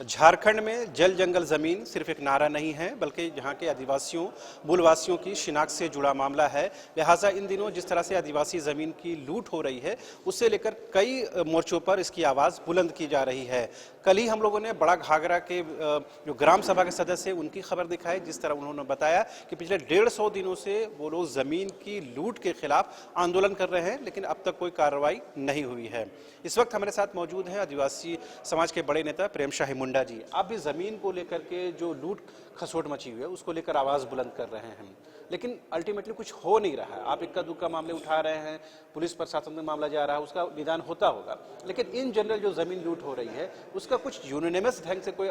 झारखंड में जल जंगल जमीन सिर्फ एक नारा नहीं है, बल्कि यहाँ के आदिवासियों मूलवासियों की शिनाख्त से जुड़ा मामला है। लिहाजा इन दिनों जिस तरह से आदिवासी जमीन की लूट हो रही है, उससे लेकर कई मोर्चों पर इसकी आवाज़ बुलंद की जा रही है। कल ही हम लोगों ने बड़ा घाघरा के जो ग्राम सभा के सदस्य हैं उनकी खबर दिखाई, जिस तरह उन्होंने बताया कि पिछले 150 दिनों से वो लोग जमीन की लूट के खिलाफ आंदोलन कर रहे हैं, लेकिन अब तक कोई कार्रवाई नहीं हुई है। इस वक्त हमारे साथ मौजूद हैं आदिवासी समाज के बड़े नेता प्रेम शाही मुंडा जी। आप भी जमीन को लेकर के जो लूट खसोट मची हुई है उसको लेकर आवाज बुलंद कर रहे हैं, लेकिन अल्टीमेटली कुछ हो नहीं रहा है। आप इक्का दुक्का मामले उठा रहे हैं, पुलिस प्रशासन में मामला जा रहा है, उसका निदान होता होगा, लेकिन इन जनरल जो जमीन लूट हो रही है उसका कुछ यूनिनिमस ढंग से कोई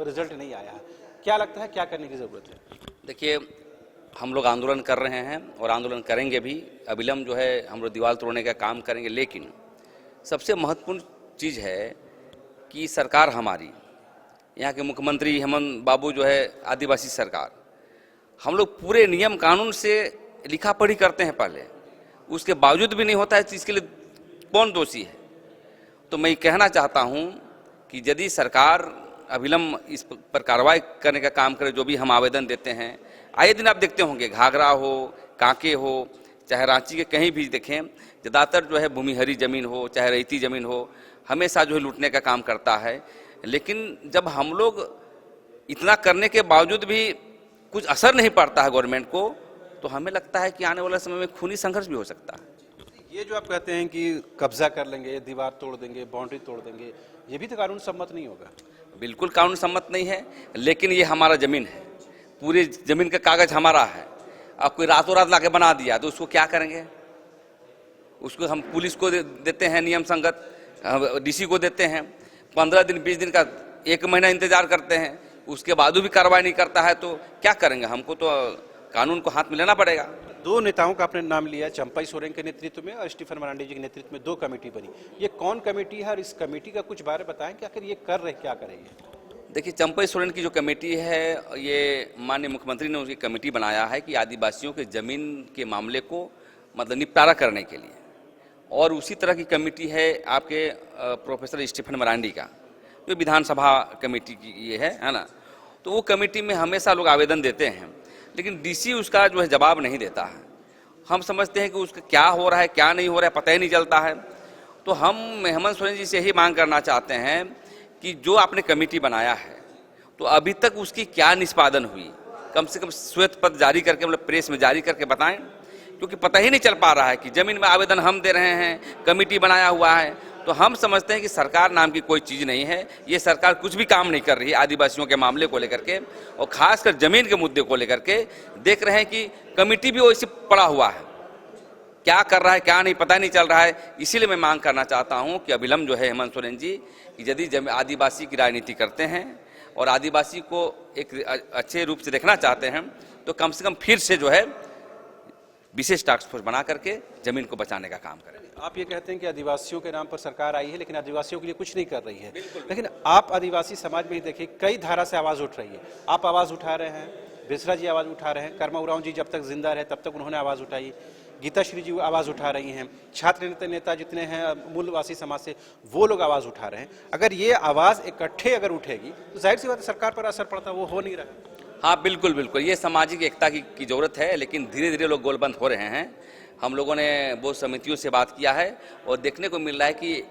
रिजल्ट नहीं आया है। क्या लगता है, क्या करने की जरूरत है? देखिए, हम लोग आंदोलन कर रहे हैं और आंदोलन करेंगे भी। अविलंब जो है हम लोग दीवार तोड़ने का काम करेंगे, लेकिन सबसे महत्वपूर्ण चीज़ है कि सरकार हमारी, यहाँ के मुख्यमंत्री हेमंत बाबू जो है आदिवासी सरकार, हम लोग पूरे नियम कानून से लिखा पढ़ी करते हैं पहले, उसके बावजूद भी नहीं होता है, तो इसके लिए कौन दोषी है? तो मैं कहना चाहता हूँ कि यदि सरकार अविलंब इस पर कार्रवाई करने का काम करे, जो भी हम आवेदन देते हैं, आए दिन आप देखते होंगे, घाघरा हो, कांके हो, चाहे रांची के कहीं भी देखें, ज़्यादातर जो है भूमिहरी ज़मीन हो चाहे रेती ज़मीन हो, हमेशा जो है लूटने का काम करता है। लेकिन जब हम लोग इतना करने के बावजूद भी कुछ असर नहीं पड़ता है गवर्नमेंट को, तो हमें लगता है कि आने वाले समय में खूनी संघर्ष भी हो सकता है। ये जो आप कहते हैं कि कब्जा कर लेंगे, दीवार तोड़ देंगे, बाउंड्री तोड़ देंगे, ये भी तो कानून सम्मत नहीं होगा। बिल्कुल कानून सम्मत नहीं है, लेकिन ये हमारा ज़मीन है, पूरी ज़मीन का कागज़ हमारा है। अब कोई रातों रात लाके बना दिया तो उसको क्या करेंगे? उसको हम पुलिस को देते हैं नियम संगत, डीसी को देते हैं, 15 दिन 20 दिन का 1 महीना इंतजार करते हैं, उसके बाद भी कार्रवाई नहीं करता है, तो क्या करेंगे? हमको तो कानून को हाथ में लेना पड़ेगा। 2 नेताओं का आपने नाम लिया, चंपाई सोरेन के नेतृत्व में और स्टीफन मरांडी जी के नेतृत्व में 2 कमेटी बनी। ये कौन कमेटी है और इस कमेटी का कुछ बारे बताएं कि आखिर ये कर रहे क्या करेंगे? देखिए, चंपाई सोरेन की जो कमेटी है, ये माननीय मुख्यमंत्री ने उसकी कमेटी बनाया है कि आदिवासियों के ज़मीन के मामले को मतलब निपटारा करने के लिए। और उसी तरह की कमेटी है आपके प्रोफेसर स्टीफन मरांडी का, जो विधानसभा कमेटी की ये है ना। तो वो कमेटी में हमेशा लोग आवेदन देते हैं, लेकिन डीसी उसका जो है जवाब नहीं देता है। हम समझते हैं कि उसका क्या हो रहा है क्या नहीं हो रहा है पता ही नहीं चलता है। तो हम हेमंत सोरेन जी से यही मांग करना चाहते हैं कि जो आपने कमेटी बनाया है, तो अभी तक उसकी क्या निष्पादन हुई, कम से कम श्वेत पत्र जारी करके, मतलब प्रेस में जारी करके बताएं, क्योंकि पता ही नहीं चल पा रहा है कि जमीन में आवेदन हम दे रहे हैं, कमेटी बनाया हुआ है। तो हम समझते हैं कि सरकार नाम की कोई चीज़ नहीं है, ये सरकार कुछ भी काम नहीं कर रही है आदिवासियों के मामले को लेकर के, और खासकर जमीन के मुद्दे को लेकर के। देख रहे हैं कि कमेटी भी वैसे पड़ा हुआ है, क्या कर रहा है क्या नहीं पता नहीं चल रहा है। इसीलिए मैं मांग करना चाहता हूं कि अविलंब जो है हेमंत सोरेन जी, कि यदि आदिवासी की राजनीति करते हैं और आदिवासी को एक अच्छे रूप से देखना चाहते हैं, तो कम से कम फिर से जो है विशेष टास्क फोर्स बना करके जमीन को बचाने का काम करें। आप ये कहते हैं कि आदिवासियों के नाम पर सरकार आई है, लेकिन आदिवासियों के लिए कुछ नहीं कर रही है। लेकिन आप आदिवासी समाज में ही देखिए, कई धारा से आवाज़ उठ रही है। आप आवाज़ उठा रहे हैं, बेसरा जी आवाज़ उठा रहे हैं, कर्मा उरांव जी जब तक जिंदा रहे तब तक उन्होंने आवाज़ उठाई, गीता श्री जी आवाज़ उठा रही हैं, छात्र नेता जितने हैं मूलवासी समाज से, वो लोग आवाज़ उठा रहे हैं। अगर ये आवाज़ इकट्ठे अगर उठेगी तो जाहिर सी बात है सरकार पर असर पड़ता, वो हो नहीं रहा है। हाँ, बिल्कुल बिल्कुल, ये सामाजिक एकता की ज़रूरत है, लेकिन धीरे धीरे लोग गोलबंद हो रहे हैं। हम लोगों ने बहुत समितियों से बात किया है और देखने को मिल रहा है कि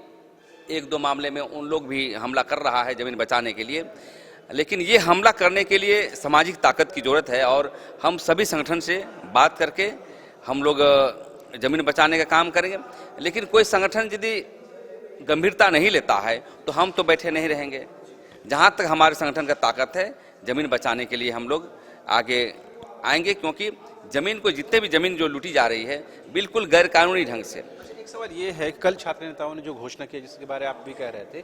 1-2 मामले में उन लोग भी हमला कर रहा है ज़मीन बचाने के लिए, लेकिन ये हमला करने के लिए सामाजिक ताकत की ज़रूरत है। और हम सभी संगठन से बात करके हम लोग ज़मीन बचाने का काम करेंगे। लेकिन कोई संगठन यदि गंभीरता नहीं लेता है तो हम तो बैठे नहीं रहेंगे। जहाँ तक हमारे संगठन का ताकत है, ज़मीन बचाने के लिए हम लोग आगे आएंगे, क्योंकि ज़मीन को, जितने भी ज़मीन जो लूटी जा रही है बिल्कुल गैर कानूनी ढंग से। एक सवाल ये है, कल छात्र नेताओं ने जो घोषणा की जिसके बारे में आप भी कह रहे थे,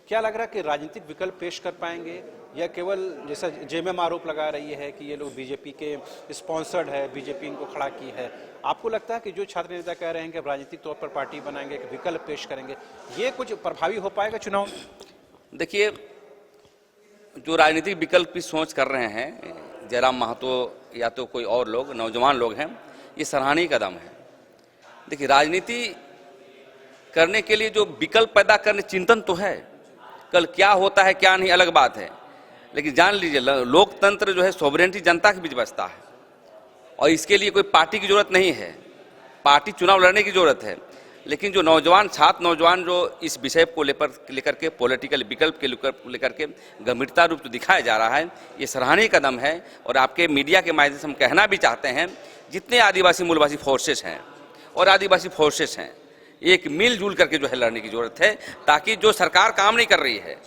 क्या लग रहा है कि राजनीतिक विकल्प पेश कर पाएंगे, या केवल जैसा जेएमएम आरोप लगा रही है कि ये लोग बीजेपी के स्पॉन्सर्ड है, बीजेपी इनको खड़ा की है? आपको लगता है कि जो छात्र नेता कह रहे हैं कि राजनीतिक तौर पर पार्टी बनाएंगे, विकल्प पेश करेंगे, ये कुछ प्रभावी हो पाएगा चुनाव? देखिए, जो राजनीतिक विकल्प की सोच कर रहे हैं जयराम महतो या तो कोई और लोग, नौजवान लोग हैं, ये सराहनीय कदम है। देखिए, राजनीति करने के लिए जो विकल्प पैदा करने चिंतन तो है, कल क्या होता है क्या नहीं अलग बात है, लेकिन जान लीजिए लोकतंत्र जो है सोवरेनिटी जनता के बीच बसता है, और इसके लिए कोई पार्टी की जरूरत नहीं है। पार्टी चुनाव लड़ने की जरूरत है, लेकिन जो नौजवान छात्र नौजवान जो इस विषय को लेकर के पॉलिटिकल विकल्प के लेकर के गंभीरता रूप से दिखाया जा रहा है, ये सराहनीय कदम है। और आपके मीडिया के माध्यम से हम कहना भी चाहते हैं, जितने आदिवासी मूलवासी फोर्सेस हैं और आदिवासी फोर्सेस हैं, एक मिलजुल करके जो है लड़ने की जरूरत है, ताकि जो सरकार काम नहीं कर रही है,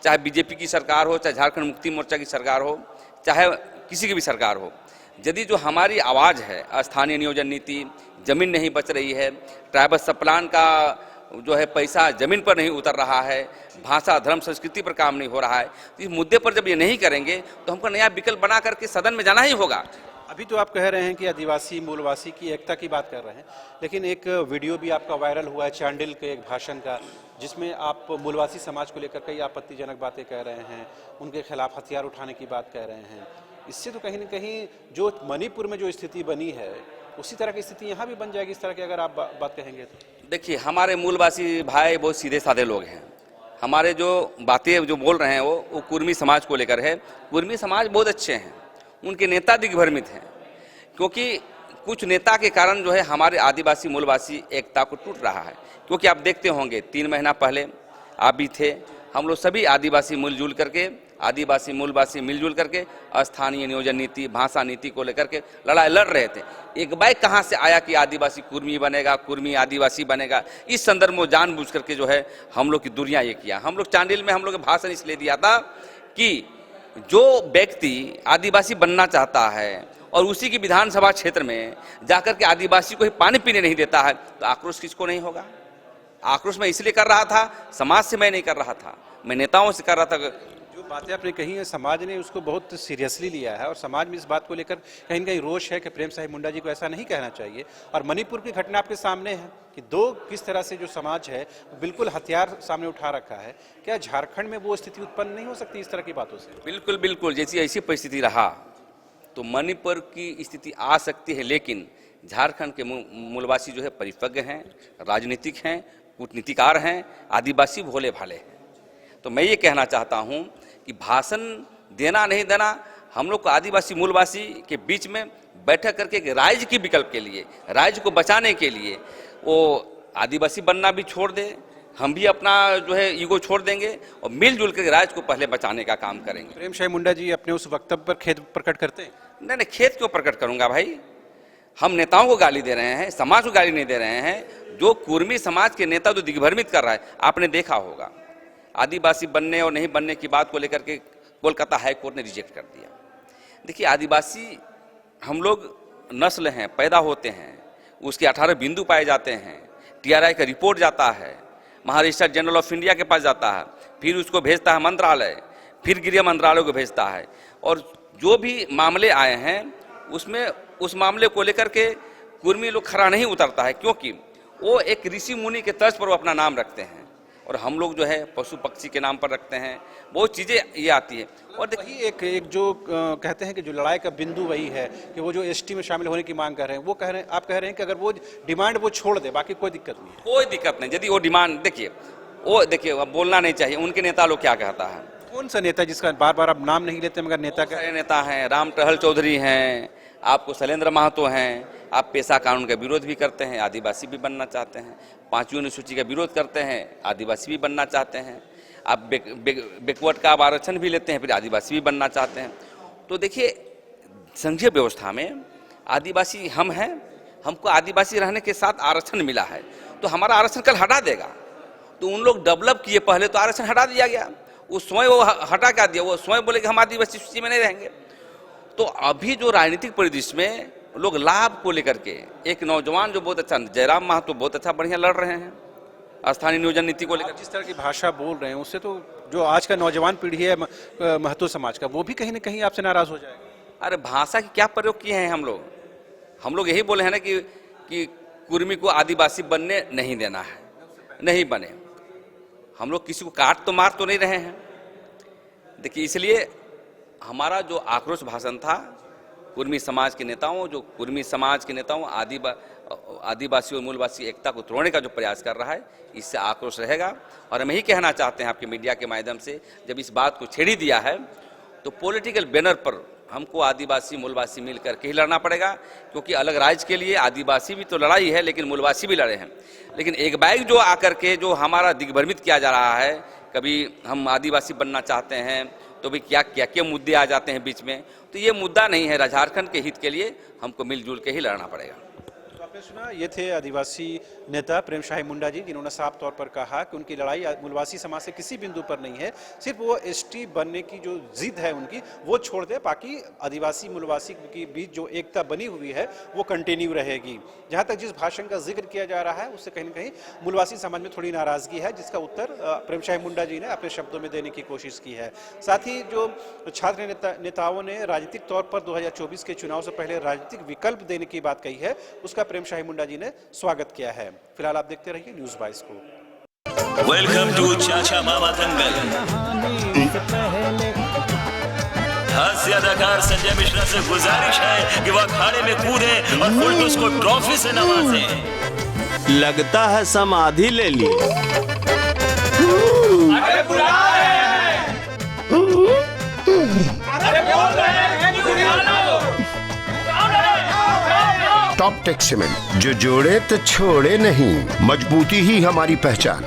चाहे बीजेपी की सरकार हो, चाहे झारखंड मुक्ति मोर्चा की सरकार हो, चाहे किसी की भी सरकार हो, यदि जो हमारी आवाज़ है, स्थानीय नियोजन नीति, जमीन नहीं बच रही है, ट्राइबल सब प्लान का जो है पैसा जमीन पर नहीं उतर रहा है, भाषा धर्म संस्कृति पर काम नहीं हो रहा है, तो इस मुद्दे पर जब ये नहीं करेंगे तो हमको नया विकल्प बना करके सदन में जाना ही होगा। अभी तो आप कह रहे हैं कि आदिवासी मूलवासी की एकता की बात कर रहे हैं, लेकिन एक वीडियो भी आपका वायरल हुआ है चांडिल के एक भाषण का, जिसमें आप मूलवासी समाज को लेकर कई आपत्तिजनक बातें कह रहे हैं, उनके खिलाफ हथियार उठाने की बात कह रहे हैं। इससे तो कहीं ना कहीं जो मणिपुर में जो स्थिति बनी है उसी तरह की स्थिति यहाँ भी बन जाएगी, इस तरह की अगर आप बात कहेंगे तो। देखिए, हमारे मूलवासी भाई बहुत सीधे साधे लोग हैं। हमारे जो बातें जो बोल रहे हैं वो कुर्मी समाज को लेकर है। कुर्मी समाज बहुत अच्छे हैं, उनके नेता दिग्भ्रमित हैं, क्योंकि कुछ नेता के कारण जो है हमारे आदिवासी मूलवासी एकता को टूट रहा है। क्योंकि आप देखते होंगे 3 महीना पहले आप भी थे, हम लोग सभी आदिवासी मिलजुल करके, आदिवासी मूलवासी मिलजुल करके स्थानीय नियोजन नीति, भाषा नीति को लेकर के लड़ाई लड़ रहे थे। एक बाइक कहाँ से आया कि आदिवासी कुर्मी बनेगा, कुर्मी आदिवासी बनेगा? इस संदर्भ में जानबूझ करके जो है हम लोग की दूरियां ये किया। हम लोग चांडिल में हम लोग भाषण इसलिए दिया था कि जो व्यक्ति आदिवासी बनना चाहता है और उसी की विधानसभा क्षेत्र में जाकर के आदिवासी को ही पानी पीने नहीं देता है, तो आक्रोश किसको नहीं होगा? आक्रोश मैं इसलिए कर रहा था, समाज से मैं नहीं कर रहा था, मैं नेताओं से कर रहा था। जो बातें आपने कही है समाज ने उसको बहुत सीरियसली लिया है, और समाज में इस बात को लेकर कहीं ना कहीं रोष है कि प्रेम साहिब मुंडा जी को ऐसा नहीं कहना चाहिए। और मणिपुर की घटना आपके सामने है कि दो किस तरह से जो समाज है बिल्कुल हथियार सामने उठा रखा है। क्या झारखंड में वो स्थिति उत्पन्न नहीं हो सकती इस तरह की बातों से? बिल्कुल बिल्कुल, जैसी ऐसी परिस्थिति रहा तो मणिपुर की स्थिति आ सकती है, लेकिन झारखंड के मूलवासी जो है परिपक्व हैं, राजनीतिक हैं, कूटनीतिकार हैं, आदिवासी भोले भाले हैं। तो मैं ये कहना चाहता हूँ कि भाषण देना नहीं देना, हम लोग को आदिवासी मूलवासी के बीच में बैठक करके एक राज्य की विकल्प के लिए, राज्य को बचाने के लिए वो आदिवासी बनना भी छोड़ दे, हम भी अपना जो है ईगो छोड़ देंगे और मिलजुल कर राज्य को पहले बचाने का काम करेंगे। प्रेम साहिब मुंडा जी अपने उस वक्तव्य पर खेद प्रकट करते हैं? नहीं, खेद क्यों प्रकट करूंगा भाई? हम नेताओं को गाली दे रहे हैं, समाज को गाली नहीं दे रहे हैं। जो कुर्मी समाज के नेता जो दिग्भ्रमित कर रहा है, आपने देखा होगा आदिवासी बनने और नहीं बनने की बात को लेकर के कोलकाता हाई कोर्ट ने रिजेक्ट कर दिया। देखिए, आदिवासी हम लोग नस्ल हैं, पैदा होते हैं, उसके 18 बिंदु पाए जाते हैं, TRI का रिपोर्ट जाता है, महारजिस्ट्रार जनरल ऑफ इंडिया के पास जाता है, फिर उसको भेजता है मंत्रालय, फिर गृह मंत्रालय को भेजता है, और जो भी मामले आए हैं उसमें उस मामले को लेकर के कुर्मी लोग खरा नहीं उतरता है, क्योंकि वो एक ऋषि मुनि के तर्ज पर वो अपना नाम रखते हैं, और हम लोग जो है पशु पक्षी के नाम पर रखते हैं। बहुत चीज़ें ये आती है। और वही एक जो कहते हैं कि जो लड़ाई का बिंदु वही है कि वो जो ST में शामिल होने की मांग कर रहे हैं, वो कह रहे हैं, आप कह रहे हैं कि अगर वो डिमांड वो छोड़ दे बाकी कोई दिक्कत नहीं है। कोई दिक्कत नहीं, यदि वो डिमांड देखिए अब बोलना नहीं चाहिए, उनके नेता लोग क्या कहता है। कौन सा नेता जिसका बार बार आप नाम नहीं लेते मगर नेता का? नेता हैं, राम टहल चौधरी हैं, आपको शैलेंद्र महतो हैं, आप पेशा कानून का विरोध भी करते हैं, आदिवासी भी बनना चाहते हैं, 5वीं अनुसूची का विरोध करते हैं, आदिवासी भी बनना चाहते हैं, आप बैकवर्ड का आरक्षण भी लेते हैं, फिर आदिवासी भी बनना चाहते हैं। तो देखिए, संघीय व्यवस्था में आदिवासी हम हैं, हमको आदिवासी रहने के साथ आरक्षण मिला है, तो हमारा आरक्षण कल हटा देगा। तो उन लोग डेवलप किए, पहले तो आरक्षण हटा दिया गया, वो स्वयं वो हटा क्या दिया, वो स्वयं बोले कि हम आदिवासी सूची में नहीं रहेंगे। तो अभी जो राजनीतिक परिदृश्य में लोग लाभ को लेकर के, एक नौजवान जो बहुत अच्छा, जयराम महतो बहुत अच्छा बढ़िया लड़ रहे हैं स्थानीय नियोजन नीति को लेकर। जिस तरह की भाषा बोल रहे हैं उससे तो जो आज का नौजवान पीढ़ी है महतो समाज का, वो भी कहीं ना कहीं आपसे नाराज हो जाएगा। अरे भाषा की क्या प्रयोग किए हैं हम लोग यही बोले हैं ना कि कुर्मी को आदिवासी बनने नहीं देना है, नहीं बने। हम लोग किसी को काट तो मार तो नहीं रहे हैं। देखिए, इसलिए हमारा जो आक्रोश भाषण था कुर्मी समाज के नेताओं, जो कुर्मी समाज के नेताओं, आदिवासी और मूलवासी एकता को तोड़ने का जो प्रयास कर रहा है, इससे आक्रोश रहेगा। और हम यही कहना चाहते हैं आपके मीडिया के माध्यम से, जब इस बात को छेड़ी दिया है तो पॉलिटिकल बैनर पर हमको आदिवासी मूलवासी मिल करके ही लड़ना पड़ेगा, क्योंकि अलग राज्य के लिए आदिवासी भी तो लड़ाई है, लेकिन मूलवासी भी लड़े हैं। लेकिन एक बैग जो आकर के जो हमारा दिग्भ्रमित किया जा रहा है, कभी हम आदिवासी बनना चाहते हैं तो भी क्या मुद्दे आ जाते हैं बीच में, तो ये मुद्दा नहीं है। झारखंड के हित के लिए हमको मिलजुल के ही लड़ना पड़ेगा। तो आपने सुना, ये थे आदिवासी नेता प्रेम शाही मुंडा जी, जिन्होंने साफ तौर पर कहा कि उनकी लड़ाई मूलवासी समाज से किसी बिंदु पर नहीं है, सिर्फ वो एसटी बनने की जो जिद है उनकी वो छोड़ दे, बाकी आदिवासी मूलवासी के बीच जो एकता बनी हुई है वो कंटिन्यू रहेगी। जहाँ तक जिस भाषण का जिक्र किया जा रहा है उससे कहीं ना कहीं मूलवासी समाज में थोड़ी नाराजगी है, जिसका उत्तर प्रेम शाही मुंडा जी ने अपने शब्दों में देने की कोशिश की है। साथ ही जो छात्र नेताओं ने राजनीतिक तौर पर 2024 के चुनाव से पहले राजनीतिक विकल्प देने की बात कही है, उसका प्रेम शाही मुंडा जी ने स्वागत किया है। फिलहाल आप देखते रहिए न्यूज़ 22 को। वेलकम टू चाचा मामा दंगल। हास्य अदाकार संजय मिश्रा से गुजारिश है कि वह अखाड़े में कूदे और फुलटूस को ट्रॉफी से नवाजे। लगता है समाधि ले ली। अरे बुला रहे हैं। अरे बोल रहे हैं। टॉप टेक सीमेंट, जो जोड़े तो छोड़े नहीं, मजबूती ही हमारी पहचान।